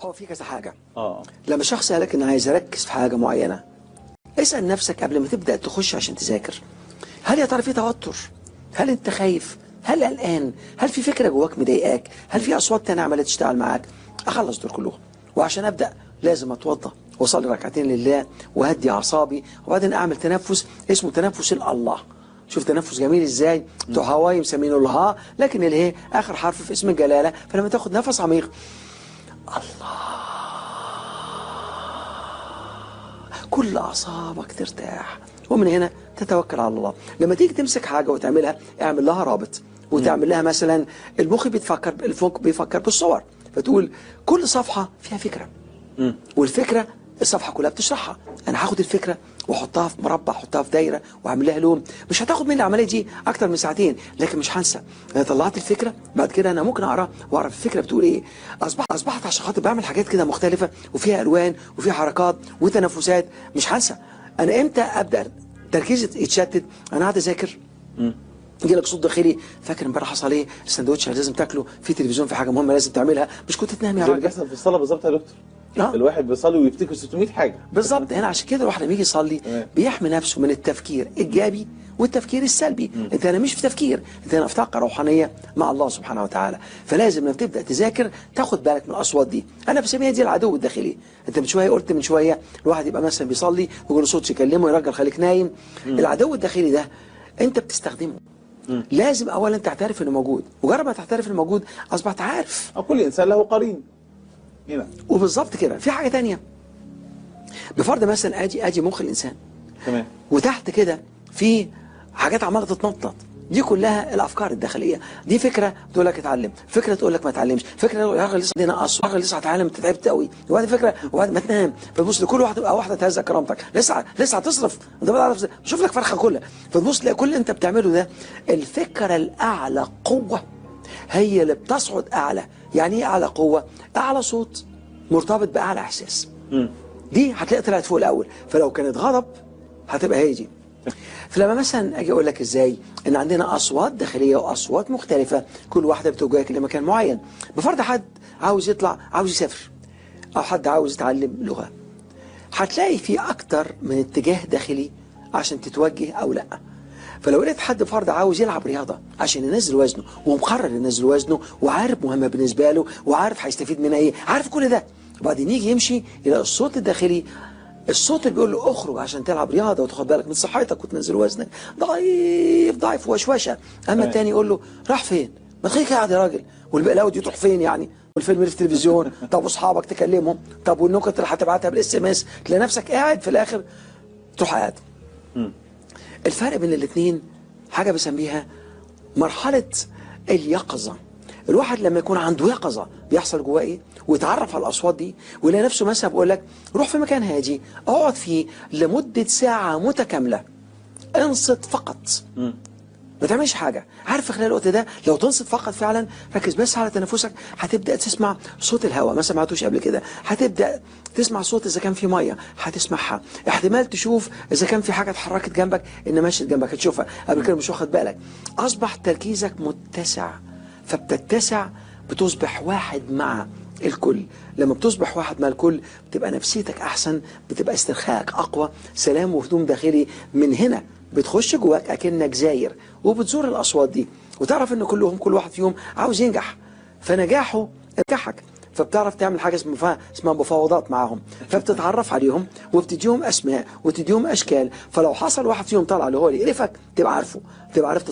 هو في كذا حاجة. اه لما شخص قالك ان عايز اركز في حاجة معينة، اسأل نفسك قبل ما تبدأ تخش عشان تذاكر، هل يا ترى في توتر؟ هل انت خايف؟ هل قلقان؟ هل في فكرة جواك مضايقاك؟ هل في اصوات تانية عمالة تشتغل معاك؟ اخلص دول كلهم، وعشان ابدأ لازم اتوضى واصلي ركعتين لله وهدي اعصابي، وبعدين اعمل تنفس اسمه تنفس الله. شوف تنفس جميل ازاي، بتوع هواي مسمينه الها، لكن الهي اخر حرف في اسم الجلالة. فلما تاخد نفس عميق، الله، كل أعصابك ترتاح، ومن هنا تتوكل على الله. لما تيجي تمسك حاجة وتعملها، اعمل لها رابط، وتعمل لها مثلا المخ بيفكر بالصور، فتقول كل صفحة فيها فكرة، والفكرة الصفحة كلها بتشرحها. أنا هاخد الفكرة واحطها في مربع، احطها في دايره، واعمل لها لون. مش هتاخد مني العمليه دي اكتر من ساعتين، لكن مش هنسى. انا طلعت الفكره، بعد كده انا ممكن اقرا واعرف الفكره بتقول ايه. اصبحت عشان خاطر بعمل حاجات كده مختلفه وفيها الوان وفيها حركات وتنفسات، مش هنسى. انا امتى ابدا تركيزي يتشتت؟ انا قاعد اذاكر، يجي لك صوت داخلي، فاكر امبارح حصل ايه؟ السندوتش لازم تاكله، في تلفزيون، في حاجه مهمه لازم تعملها، مش كنت تنام يا زي راجل؟ اللي بيحصل في الصلاه بالظبط يا دكتور. الواحد بيصلي ويفتكر 600 حاجه بالظبط. هنا عشان كده الواحد لما يجي يصلي بيحمي نفسه من التفكير الايجابي والتفكير السلبي. انت هنا مش في تفكير، انت هنا في طاقه روحانيه مع الله سبحانه وتعالى. فلازم لما تبدا تذاكر تاخد بالك من الاصوات دي. انا بسميها دي العدو الداخلي. انت من شويه قلت من شويه الواحد يبقى مثلا بيصلي ويقول له صوت يكلمه يا راجل خليك نايم. العدو الداخلي ده انت بتستخدمه. لازم اولا تعترف انه موجود، مجرد ما تعترف انه موجود اصبحت عارف. كل انسان له قرين هنا. وبالظبط كده. في حاجه ثانيه، بفرض مثلا ادي مخ الانسان، تمام، وتحت كده في حاجات عماله تتنطط، دي كلها الافكار الداخليه. دي فكره تقول لك اتعلم، فكره تقول لك ما اتعلمش، فكره تقول يا اخي لسه عندنا اصل، لسه هتعلم، انت تعبت قوي، وبعد فكره وبعد ما تنام فتبص لكل واحده تهز كرامتك، لسه هتصرف، انت بتعرف شوف لك فرخه كلها، فتبص تلاقي كل اللي انت بتعمله ده الفكره الاعلى قوه هي اللي بتصعد اعلى. يعني ايه اعلى قوه؟ اعلى صوت مرتبط باعلى احساس. دي هتلاقي طلعت فوق الاول، فلو كانت غضب هتبقى هي دي. فلما مثلا اجي اقول لك ازاي ان عندنا اصوات داخليه واصوات مختلفه، كل واحده بتوجهك لمكان معين. بفرض حد عاوز يطلع، عاوز يسافر، او حد عاوز يتعلم لغه، هتلاقي في اكتر من اتجاه داخلي عشان تتوجه او لا. فلو لقيت حد فرض عاوز يلعب رياضه عشان ينزل وزنه، ومقرر ينزل وزنه، وعارف مهمه بالنسبه له، وعارف هيستفيد منها ايه، عارف كل ده، وبعدين يجي يمشي يلاقي الصوت الداخلي، الصوت اللي بيقول له اخرج عشان تلعب رياضه وتاخد بالك من صحتك وتنزل وزنك، ضعيف وشوشه. اما التاني يقول له راح فين؟ ما تخليك قاعد يا راجل، والبقلاوه دي تروح فين يعني؟ والفيلم اللي في التلفزيون، طب واصحابك تكلمهم، طب والنكت اللي هتبعتها بالاس ام اس، تلاقي نفسك قاعد في الاخر تروح قاعد. الفرق بين الاثنين حاجه بسميها مرحله اليقظه. الواحد لما يكون عنده يقظه بيحصل جواه ايه؟ ويتعرف على الاصوات دي، ويلاقي نفسه مثلا بقول لك روح في مكان هادي، اقعد فيه لمده ساعه متكامله، انصت فقط، ما تعملش حاجه. عارف في خلال الوقت ده لو تنصت فقط فعلا، ركز بس على تنفسك، هتبدا تسمع صوت الهواء ما سمعتوش قبل كده، هتبدا تسمع صوت اذا كان في ميه هتسمعها، احتمال تشوف اذا كان في حاجه اتحركت جنبك ان ماشيه جنبك هتشوفها، قبل كده مش واخد بالك. اصبح تركيزك متسع، فبتتسع بتصبح واحد مع الكل. لما بتصبح واحد مع الكل بتبقى نفسيتك احسن، بتبقى استرخائك اقوى، سلام وهدوم داخلي. من هنا بتخش جواك اكنك زاير وبتزور الاصوات دي، وتعرف ان كل واحد فيهم عاوز ينجح، فنجاحه نجاحك. فبتعرف تعمل حاجه اسمها مفاوضات معاهم، فبتتعرف عليهم وبتديهم اسماء وتديهم اشكال. فلو حصل واحد فيهم طلع اللي هو اللي يقرفك، تبقى عارفه، تبقى عرفت